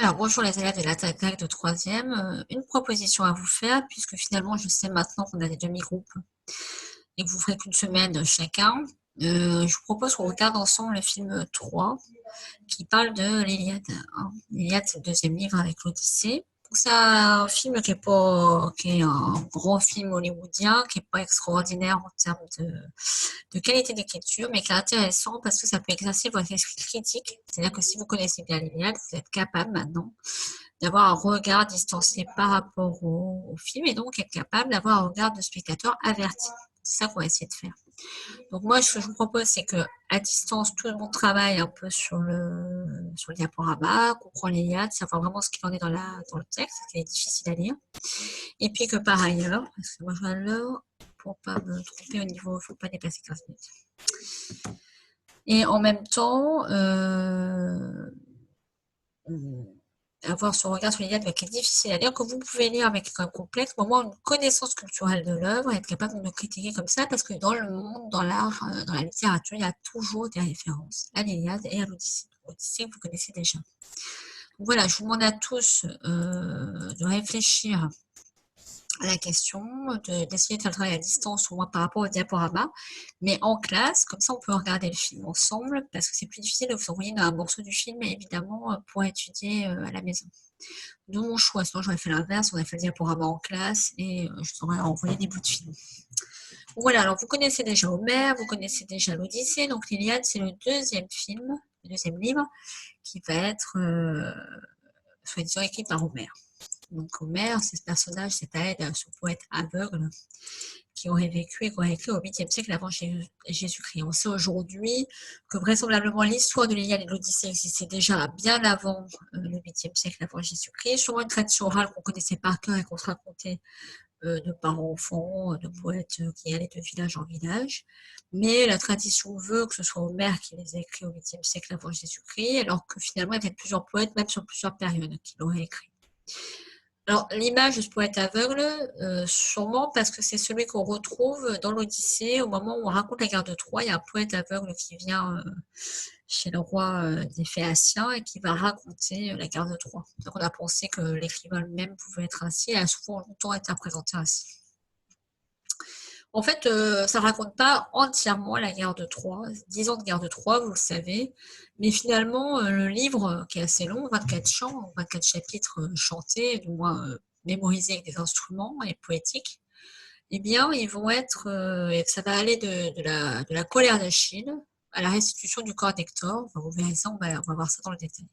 Alors, bonjour les élèves de la TAC de troisième. Une proposition à vous faire, puisque finalement, je sais maintenant qu'on a des demi-groupes et que vous ferez qu'une semaine chacun. Je vous propose qu'on regarde ensemble le film 3, qui parle de l'Iliade. L'Iliade, c'est le deuxième livre avec l'Odyssée. C'est un film qui est un grand film hollywoodien, qui n'est pas extraordinaire en termes de qualité d'écriture, mais qui est intéressant parce que ça peut exercer votre esprit critique. C'est-à-dire que si vous connaissez bien l'Iliade, vous êtes capable maintenant d'avoir un regard distancié par rapport au film et donc être capable d'avoir un regard de spectateur averti. C'est ça qu'on va essayer de faire. Donc moi, ce que je vous propose, c'est que à distance, tout le monde travaille un peu sur le diaporama, comprend l'Iliade, savoir vraiment ce qu'il en est dans le texte, qui est difficile à lire. Et puis que par ailleurs, parce que moi je regarde l'heure pour pas me tromper au niveau, il ne faut pas dépasser 15 minutes. Et en même temps, avoir ce regard sur l'Iliade qui est difficile à lire, que vous pouvez lire avec un complexe, au moins une connaissance culturelle de l'œuvre, et être capable de me critiquer comme ça, parce que dans le monde, dans l'art, dans la littérature, il y a toujours des références à l'Iliade et à l'Odyssée. L'Odyssée, vous connaissez déjà. Donc voilà, je vous demande à tous de réfléchir à la question, d'essayer de faire le travail à distance, au moins par rapport au diaporama, mais en classe, comme ça on peut regarder le film ensemble, parce que c'est plus difficile de vous envoyer un morceau du film, évidemment, pour étudier à la maison. De mon choix, sinon j'aurais fait l'inverse, on aurait fait le diaporama en classe, et je vous aurais envoyé des bouts de film. Voilà, alors vous connaissez déjà Homère, vous connaissez déjà l'Odyssée, donc l'Iliade c'est le deuxième film, le deuxième livre, qui va être, soi-disant, écrit par Homère. Donc Homère, c'est ce personnage, cet aide, ce poète aveugle qui aurait vécu et qui aurait écrit au 8e siècle avant Jésus-Christ. On sait aujourd'hui que vraisemblablement l'histoire de l'Iliade et de l'Odyssée existait déjà bien avant le 8e siècle avant Jésus-Christ, sur une tradition orale qu'on connaissait par cœur et qu'on se racontait de parents enfants, de poètes qui allaient de village en village. Mais la tradition veut que ce soit Homère qui les a écrits au 8e siècle avant Jésus-Christ, alors que finalement il y avait plusieurs poètes, même sur plusieurs périodes, qui l'auraient écrit. Alors, l'image de ce poète aveugle, sûrement parce que c'est celui qu'on retrouve dans l'Odyssée au moment où on raconte la guerre de Troie. Il y a un poète aveugle qui vient chez le roi des Phéaciens et qui va raconter la guerre de Troie. Donc, on a pensé que l'écrivain lui-même pouvait être ainsi et a souvent longtemps été représenté ainsi. En fait, ça ne raconte pas entièrement la guerre de Troie, 10 ans de guerre de Troie, vous le savez, mais finalement, le livre, qui est assez long, 24 chants, 24 chapitres chantés, du moins mémorisés avec des instruments et poétiques, eh bien, ils vont être, ça va aller de la colère d'Achille à la restitution du corps d'Hector. Enfin, vous verrez ça, on va voir ça dans le détail.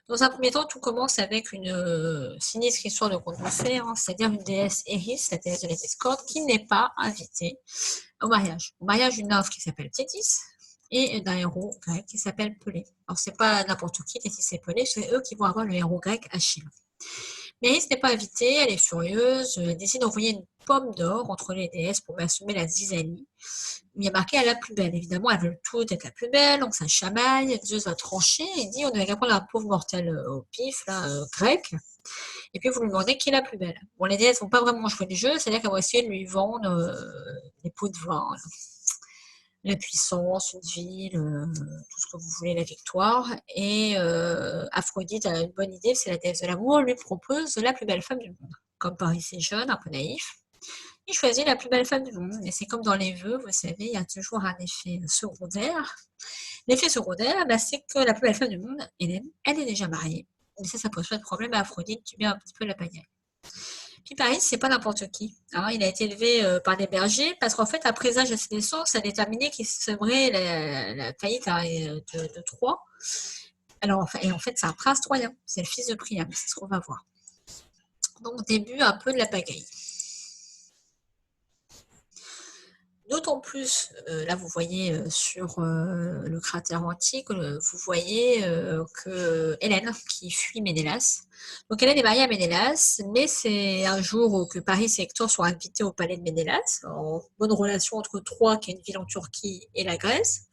Dans un premier temps, tout commence avec une sinistre histoire de conte de fées, c'est-à-dire une déesse Eris, la déesse de la discorde, qui n'est pas invitée au mariage. Au mariage d'une nymphe qui s'appelle Thétis et d'un héros grec qui s'appelle Pelée. Alors, c'est pas n'importe qui, Thétis et Pelée, c'est eux qui vont avoir le héros grec Achille. Mais Eris n'est pas invitée, elle est furieuse, elle décide d'envoyer une pomme d'or entre les déesses pour semer la zizanie. Il y a marqué à la plus belle. Évidemment, elles veulent toutes être la plus belle, donc ça chamaille. Zeus va trancher et dit on n'avait qu'à prendre un pauvre mortel au pif, là, grec, et puis vous lui demandez qui est la plus belle. Bon, les déesses vont pas vraiment jouer le jeu, c'est-à-dire qu'elles vont essayer de lui vendre des pots de vin, la puissance, une ville, tout ce que vous voulez, la victoire. Et Aphrodite a une bonne idée, c'est la déesse de l'amour, lui propose la plus belle femme du monde. Comme Paris est jeune, un peu naïf, il choisit la plus belle femme du monde. Et c'est comme dans les vœux, vous savez, il y a toujours un effet secondaire. L'effet secondaire, c'est que la plus belle femme du monde, Hélène, elle est déjà mariée. Mais ça pose pas de problème à Aphrodite, tu mets un petit peu la pagaille. Puis Paris, c'est pas n'importe qui. Il a été élevé par des bergers parce qu'en fait, un présage à sa naissance a déterminé qu'il semerait la faillite de Troie. Alors, et en fait, c'est un prince troyen. C'est le fils de Priam, c'est ce qu'on va voir. Donc, début un peu de la pagaille. D'autant plus, là vous voyez sur le cratère antique, vous voyez que Hélène qui fuit Ménélas. Donc Hélène est mariée à Ménélas, mais c'est un jour que Paris et Hector sont invités au palais de Ménélas, en bonne relation entre Troie, qui est une ville en Turquie, et la Grèce.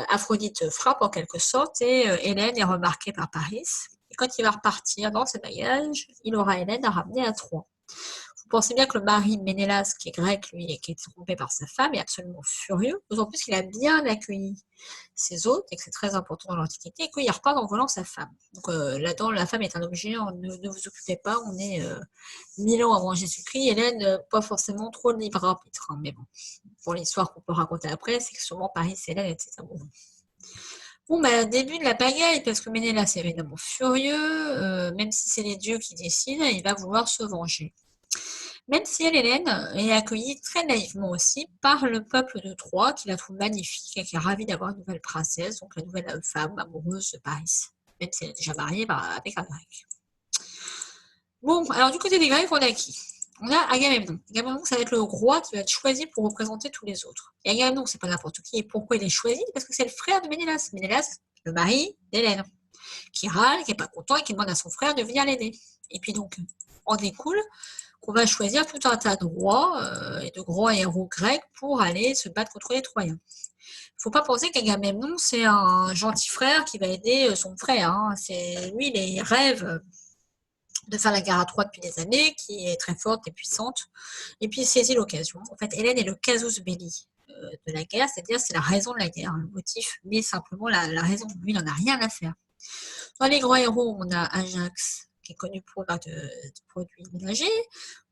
Aphrodite frappe en quelque sorte et Hélène est remarquée par Paris. Et quand il va repartir dans ses bagages, il aura Hélène à ramener à Troie. Vous pensez bien que le mari Ménélas, qui est grec, lui, et qui est trompé par sa femme, est absolument furieux, d'autant plus qu'il a bien accueilli ses hôtes, et que c'est très important dans l'Antiquité, et qu'il repart en volant sa femme. Donc là-dedans, la femme est un objet, hein, ne vous occupez pas, on est 1000 ans avant Jésus-Christ, Hélène, pas forcément trop le libre arbitre, hein, mais bon, pour l'histoire qu'on peut raconter après, c'est que sûrement Paris, c'est Hélène, etc. Bon, bah, début de la pagaille, parce que Ménélas est évidemment furieux, même si c'est les dieux qui décident, il va vouloir se venger. Même si Hélène est accueillie très naïvement aussi par le peuple de Troie, qui la trouve magnifique et qui est ravi d'avoir une nouvelle princesse, donc la nouvelle femme amoureuse de Paris, même si elle est déjà mariée avec un grec. Bon, alors du côté des Grecs, on a qui? On a Agamemnon. Agamemnon, ça va être le roi qui va être choisi pour représenter tous les autres. Et Agamemnon, c'est pas n'importe qui. Et pourquoi il est choisi? Parce que c'est le frère de Ménélas. Ménélas, le mari d'Hélène, qui râle, qui est pas content et qui demande à son frère de venir l'aider. Et puis donc, en découle qu'on va choisir tout un tas de rois et de grands héros grecs pour aller se battre contre les Troyens. Il ne faut pas penser qu'Agamemnon, c'est un gentil frère qui va aider son frère. Hein. C'est lui, il rêve de faire la guerre à Troie depuis des années, qui est très forte et puissante, et puis il saisit l'occasion. En fait, Hélène est le casus belli de la guerre, c'est-à-dire c'est la raison de la guerre, le motif, mais simplement la raison. Lui, il n'en a rien à faire. Dans les grands héros, on a Ajax, qui est connu pour de produits ménagers,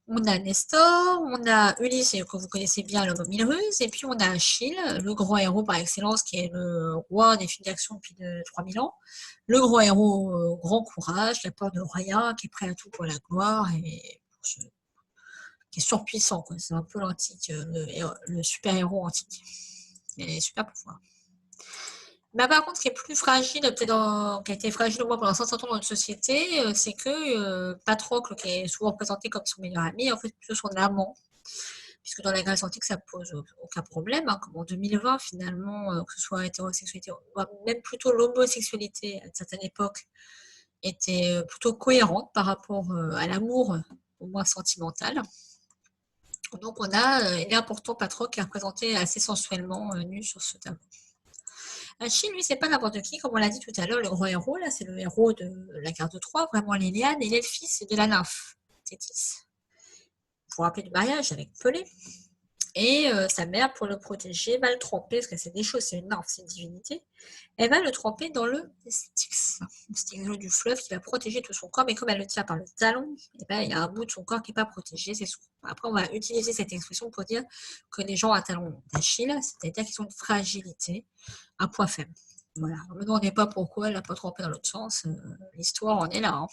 on a Nestor, on a Ulysse, que vous connaissez bien, l'homme aux mille ruses, et puis on a Achille, le grand héros par excellence, qui est le roi des films d'action depuis 3000 ans. Le grand héros au grand courage, qui a peur de rien, qui est prêt à tout pour la gloire, et qui est surpuissant, quoi. C'est un peu l'antique, le super-héros antique. Il a des super pouvoirs. Mais par contre, ce qui est plus fragile, qui a été fragile au moins pendant 500 ans dans notre société, c'est que Patrocle, qui est souvent représenté comme son meilleur ami, est en fait plutôt son amant. Puisque dans la Grèce antique, ça pose aucun problème, hein, comme en 2020, finalement, que ce soit hétérosexualité, même plutôt l'homosexualité à une certaine époque, était plutôt cohérente par rapport à l'amour, au moins sentimental. Donc on a l'important Patrocle qui est représenté assez sensuellement nu sur ce tableau. Achille, lui, c'est pas n'importe qui, comme on l'a dit tout à l'heure, le grand héros, là, c'est le héros de la guerre de Troie, vraiment l'Iliade, et il est le fils de la nymphe, Thétis, pour rappeler du mariage avec Pelée. Et sa mère, pour le protéger, va le tremper, parce que c'est des choses, c'est une nymphe, c'est une divinité, elle va le tremper dans le Styx, l'eau du fleuve qui va protéger tout son corps, mais comme elle le tient par le talon, et ben, il y a un bout de son corps qui n'est pas protégé. Après, on va utiliser cette expression pour dire que les gens à talon d'Achille, c'est-à-dire qu'ils ont une fragilité, un point faible. Voilà. Ne me demandez pas pourquoi elle n'a pas trempé dans l'autre sens, l'histoire en est là. Hein.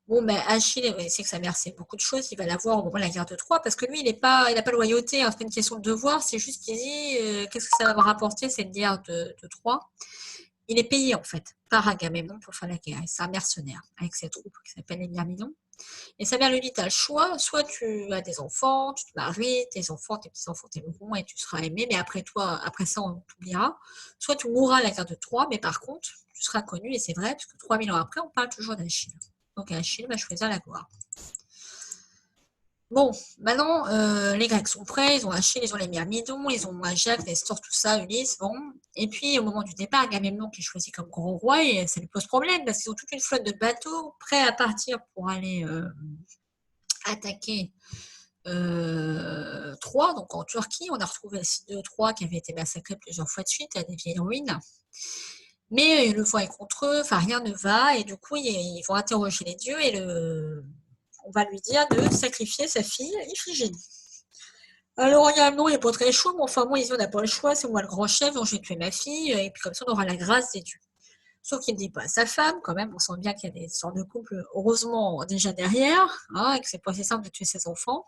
Bon, ben Achille, il sait que sa mère sait beaucoup de choses, il va la voir au moment de la guerre de Troie, parce que lui, il n'a pas loyauté, hein, c'est pas une question de devoir, c'est juste qu'il dit qu'est-ce que ça va me rapporter cette guerre de Troie. Il est payé en fait par Agamemnon pour faire la guerre, c'est un mercenaire avec ses troupes qui s'appellent les Myrmidons. Et sa mère lui dit, tu as le choix, soit tu as des enfants, tu te maries, tes enfants, tes petits-enfants t'aimeront et tu seras aimé, mais après ça, on t'oubliera. Soit tu mourras à la guerre de Troie, mais par contre, tu seras connu, et c'est vrai, parce que 3000 ans après, on parle toujours d'Achille. Donc Achille va choisir la gloire. Bon, maintenant, les Grecs sont prêts, ils ont Achille, ils ont les Myrmidons, ils ont Ajax, Nestor, tout ça, Ulysse, bon. Et puis, au moment du départ, Agamemnon, qui est choisi comme grand roi, et ça lui pose problème, parce qu'ils ont toute une flotte de bateaux prêts à partir pour aller attaquer Troie, donc en Turquie. On a retrouvé le site de Troie qui avait été massacré plusieurs fois de suite, à des vieilles ruines. Mais le vent est contre eux, enfin rien ne va, et du coup ils vont interroger les dieux et on va lui dire de sacrifier sa fille Iphigénie. Alors Agamemnon n'est pas très chaud, mais enfin moi, on n'a pas le choix, c'est moi le grand chef, donc je vais tuer ma fille, et puis comme ça on aura la grâce des dieux. Sauf qu'il ne dit pas à sa femme, quand même, on sent bien qu'il y a des sortes de couple, heureusement, déjà derrière, hein, et que c'est pas assez simple de tuer ses enfants.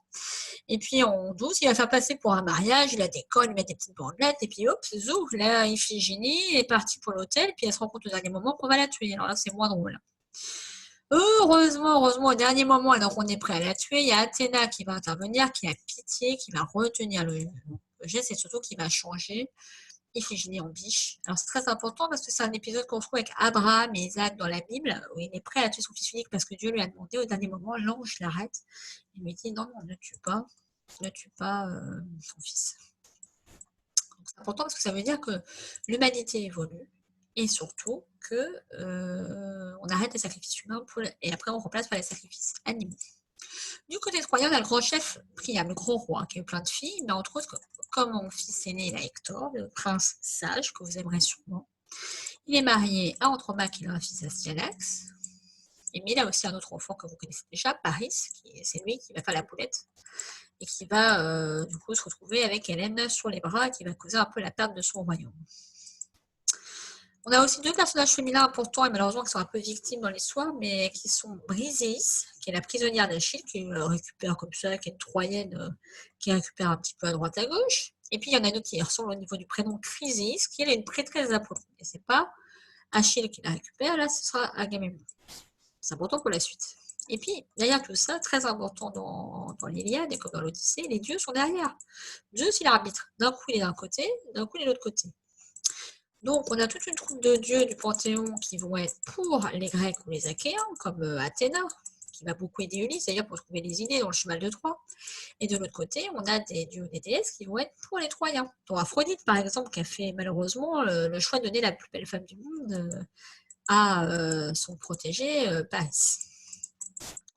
Et puis en douce, il va faire passer pour un mariage, il la déconne, il met des petites bandelettes, et puis hop, zou, là, Iphigénie est partie pour l'hôtel, puis elle se rend compte au dernier moment qu'on va la tuer. Alors là, c'est moins drôle. Heureusement, au dernier moment, alors qu'on est prêt à la tuer, il y a Athéna qui va intervenir, qui a pitié, qui va retenir le geste, et surtout qui va changer Iphigénie en biche. Alors c'est très important parce que c'est un épisode qu'on trouve avec Abraham et Isaac dans la Bible, où il est prêt à tuer son fils unique parce que Dieu lui a demandé au dernier moment, l'ange l'arrête. Il lui dit non, ne tue pas son fils. C'est important parce que ça veut dire que l'humanité évolue et surtout que on arrête les sacrifices humains et après on remplace par les sacrifices animaux. Du côté troyen, on a le grand chef Priam, le grand roi, qui a eu plein de filles, mais entre autres, comme mon fils aîné, là, Hector, le prince sage, que vous aimerez sûrement. Il est marié à Andromaque, il a un fils Astyanax. Mais il a aussi un autre enfant que vous connaissez déjà, Paris, c'est lui qui va faire la poulette et qui va du coup se retrouver avec Hélène sur les bras et qui va causer un peu la perte de son royaume. On a aussi deux personnages féminins importants et malheureusement qui sont un peu victimes dans l'histoire, mais qui sont Briséis, qui est la prisonnière d'Achille, qui récupère comme ça, qui est une Troyenne, qui récupère un petit peu à droite à gauche. Et puis il y en a une autre qui ressemble au niveau du prénom Chrysis, qui est une prêtresse d'Apollon. Et c'est pas Achille qui la récupère, là ce sera Agamemnon. C'est important pour la suite. Et puis, derrière tout ça, très important dans l'Iliade et comme dans l'Odyssée, les dieux sont derrière. Zeus, il arbitre. D'un coup, il est d'un côté, d'un coup, il est de l'autre côté. Donc, on a toute une troupe de dieux du Panthéon qui vont être pour les Grecs ou les Achéens, comme Athéna, qui va beaucoup aider Ulysse, d'ailleurs, pour trouver les idées dans le cheval de Troie. Et de l'autre côté, on a des dieux ou des déesses qui vont être pour les Troyens. Dont Aphrodite, par exemple, qui a fait malheureusement le choix de donner la plus belle femme du monde à son protégé, Paris.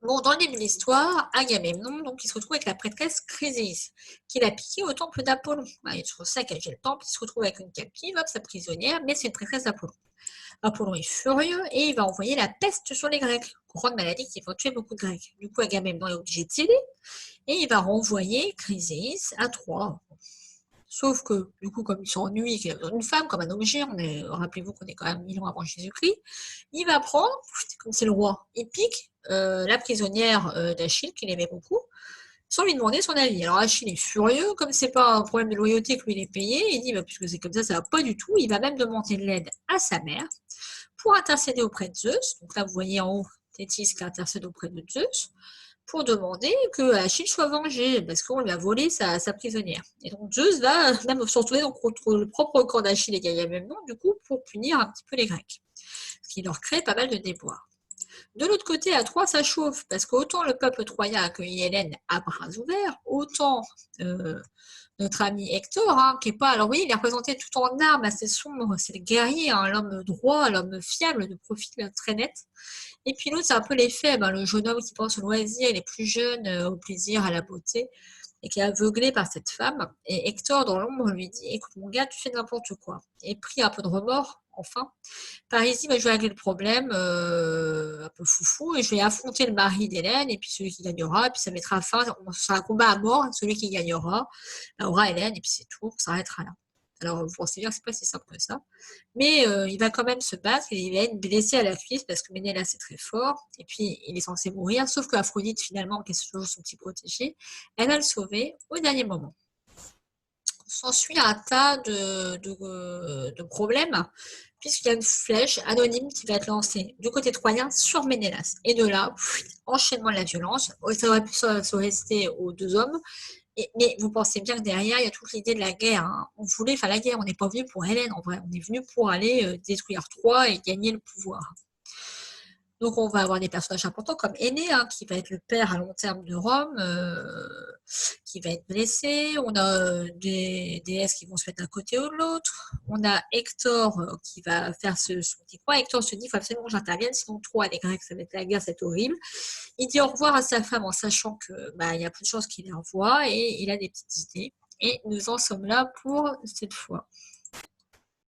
Bon, dans le début de l'histoire, Agamemnon, donc, il se retrouve avec la prêtresse Chryséis, qui l'a piqué au temple d'Apollon. Il se saccager le temple, il se retrouve avec une captive, hop, sa prisonnière, mais c'est une prêtresse d'Apollon. Apollon est furieux et il va envoyer la peste sur les Grecs, grande maladie qui va tuer beaucoup de Grecs. Du coup, Agamemnon est obligé de céder et il va renvoyer Chryséis à Troie. Sauf que, du coup, comme il s'ennuie, qu'il a besoin d'une femme, comme un objet, rappelez-vous qu'on est quand même 1000 ans avant Jésus-Christ, il va prendre, comme c'est le roi, il pique la prisonnière d'Achille, qu'il aimait beaucoup, sans lui demander son avis. Alors Achille est furieux, comme c'est pas un problème de loyauté que lui il est payé, il dit, bah, puisque c'est comme ça va pas du tout, il va même demander de l'aide à sa mère pour intercéder auprès de Zeus. Donc là, vous voyez en haut Thétis qui intercède auprès de Zeus, pour demander que Achille soit vengé, parce qu'on lui a volé sa prisonnière. Et donc Zeus va même se retourner contre le propre corps d'Achille et Agamemnon, du coup, pour punir un petit peu les Grecs. Ce qui leur crée pas mal de déboires. De l'autre côté, à Troie, ça chauffe, parce qu'autant le peuple troyen a accueilli Hélène à bras ouverts, autant notre ami Hector, qui est pas... Alors oui, il est représenté tout en armes, assez sombre, c'est le guerrier, l'homme droit, l'homme fiable, de profil très net. Et puis l'autre, c'est un peu les faibles, le jeune homme qui pense au loisir, il est plus jeune, au plaisir, à la beauté, et qui est aveuglé par cette femme. Et Hector, dans l'ombre, lui dit, écoute mon gars, tu fais n'importe quoi. Et pris un peu de remords, enfin, Parisis, je vais régler le problème, un peu foufou, et je vais affronter le mari d'Hélène, et puis celui qui gagnera, et puis ça mettra fin, ce sera un combat à mort, celui qui gagnera aura Hélène, et puis c'est tout, ça s'arrêtera là. Alors, vous pensez bien que c'est pas si simple que ça. Mais il va quand même se battre, et il va être blessé à la cuisse, parce que Ménélas c'est très fort, et puis il est censé mourir, sauf qu'Aphrodite, finalement, qui est toujours son petit protégé, elle va le sauver au dernier moment. S'ensuit un tas de problèmes, puisqu'il y a une flèche anonyme qui va être lancée du côté troyen sur Ménélas. Et de là, enchaînement de la violence. Ça aurait pu se rester aux deux hommes. Mais vous pensez bien que derrière, il y a toute l'idée de la guerre. On voulait faire la guerre, on n'est pas venu pour Hélène, en vrai. On est venu pour aller détruire Troie et gagner le pouvoir. Donc on va avoir des personnages importants comme Énée, qui va être le père à long terme de Rome, qui va être blessé. On a des déesses qui vont se mettre d'un côté ou de l'autre. On a Hector qui va faire son petit coin. Hector se dit, il faut absolument que j'intervienne, sinon Troie, les Grecs, ça va être la guerre, c'est horrible. Il dit au revoir à sa femme en sachant que il y a peu de chances qu'il les revoie et il a des petites idées. Et nous en sommes là pour cette fois.